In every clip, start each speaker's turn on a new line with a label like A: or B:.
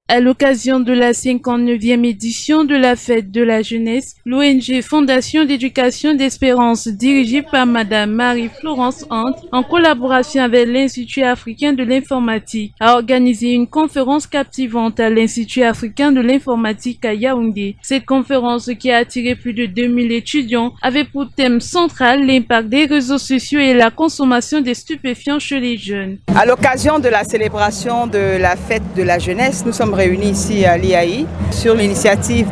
A: À l'occasion de la 59e édition de la Fête de la Jeunesse, l'ONG Fondation d'éducation d'Espérance, dirigée par Madame Marie-Florence Hant, en collaboration avec l'Institut africain de l'informatique, a organisé une conférence captivante à l'Institut africain de l'informatique à Yaoundé. Cette conférence, qui a attiré plus de 2000 étudiants, avait pour thème central l'impact des réseaux sociaux et la consommation des stupéfiants chez les jeunes.
B: À l'occasion de la célébration de la Fête de la Jeunesse, nous sommes réunis ici à l'IAI sur l'initiative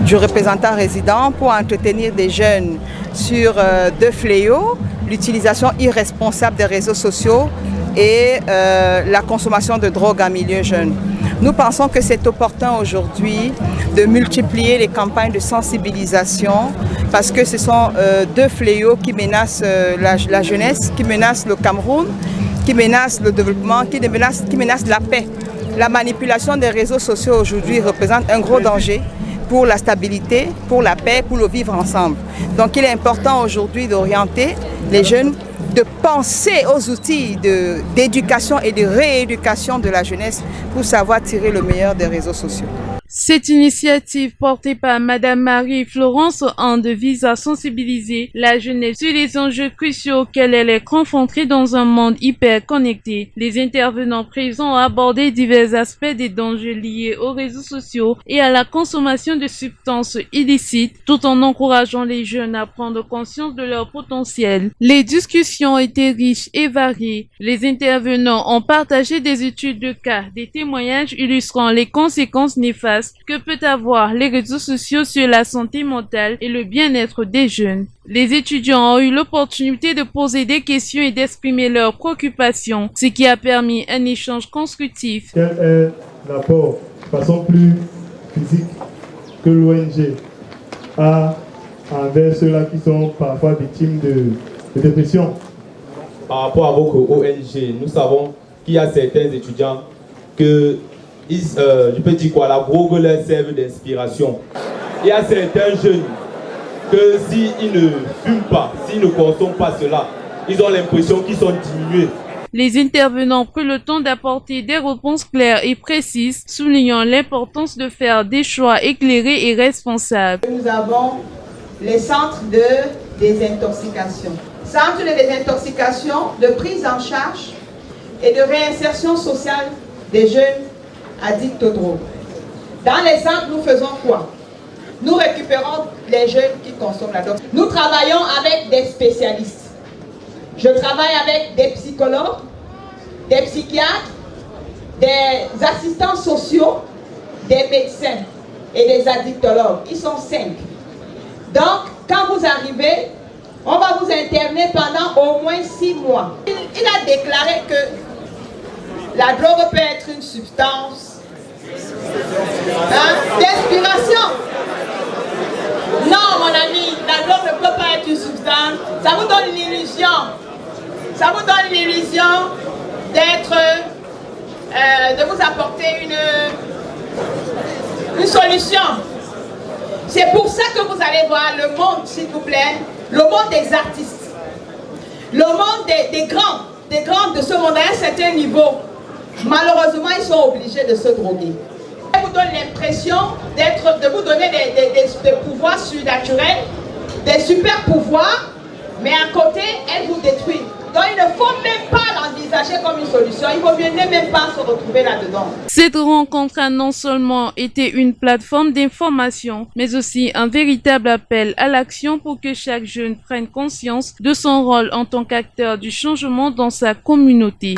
B: du représentant résident pour entretenir des jeunes sur deux fléaux, l'utilisation irresponsable des réseaux sociaux et la consommation de drogue en milieu jeune. Nous pensons que c'est opportun aujourd'hui de multiplier les campagnes de sensibilisation parce que ce sont deux fléaux qui menacent la jeunesse, qui menacent le Cameroun, qui menacent le développement, qui menacent la paix. La manipulation des réseaux sociaux aujourd'hui représente un gros danger pour la stabilité, pour la paix, pour le vivre ensemble. Donc il est important aujourd'hui d'orienter les jeunes, de penser aux outils d'éducation et de rééducation de la jeunesse pour savoir tirer le meilleur des réseaux sociaux.
A: Cette initiative portée par Madame Marie-Florence Hant vise à sensibiliser la jeunesse sur les enjeux cruciaux auxquels elle est confrontée dans un monde hyper connecté. Les intervenants présents ont abordé divers aspects des dangers liés aux réseaux sociaux et à la consommation de substances illicites, tout en encourageant les jeunes à prendre conscience de leur potentiel. Les discussions ont été riches et variées. Les intervenants ont partagé des études de cas, des témoignages illustrant les conséquences néfastes que peut avoir les réseaux sociaux sur la santé mentale et le bien-être des jeunes. Les étudiants ont eu l'opportunité de poser des questions et d'exprimer leurs préoccupations, ce qui a permis un échange constructif.
C: Quel est l'apport de façon plus physique que l'ONG a envers ceux-là qui sont parfois victimes de dépression?
D: Par rapport à votre ONG, nous savons qu'il y a certains étudiants que je peux dire quoi, la drogue leur serve d'inspiration. Il y a certains jeunes que s'ils ne fument pas, s'ils ne consomment pas cela, ils ont l'impression qu'ils sont diminués.
A: Les intervenants ont pris le temps d'apporter des réponses claires et précises, soulignant l'importance de faire des choix éclairés et responsables.
E: Nous avons les centres de désintoxication. Centres de désintoxication, de prise en charge et de réinsertion sociale des jeunes addicts aux drogues. Dans les centres, nous faisons quoi? Nous récupérons les jeunes qui consomment la drogue. Nous travaillons avec des spécialistes. Je travaille avec des psychologues, des psychiatres, des assistants sociaux, des médecins et des addictologues. Ils sont 5. Donc, quand vous arrivez, on va vous interner pendant au moins 6 mois. Il a déclaré que la drogue peut être une substance d'inspiration. Non, mon ami, la drogue ne peut pas être une substance. Ça vous donne l'illusion. Ça vous donne l'illusion de vous apporter une solution. C'est pour ça que vous allez voir le monde, s'il vous plaît, le monde des artistes, le monde des grands de ce monde à un certain niveau. Malheureusement, ils sont obligés de se droguer. Elle vous donne l'impression de vous donner des pouvoirs surnaturels, des super pouvoirs, mais à côté, elle vous détruit. Donc il ne faut même pas l'envisager comme une solution. Il vaut mieux ne même pas se retrouver là-dedans.
A: Cette rencontre a non seulement été une plateforme d'information, mais aussi un véritable appel à l'action pour que chaque jeune prenne conscience de son rôle en tant qu'acteur du changement dans sa communauté.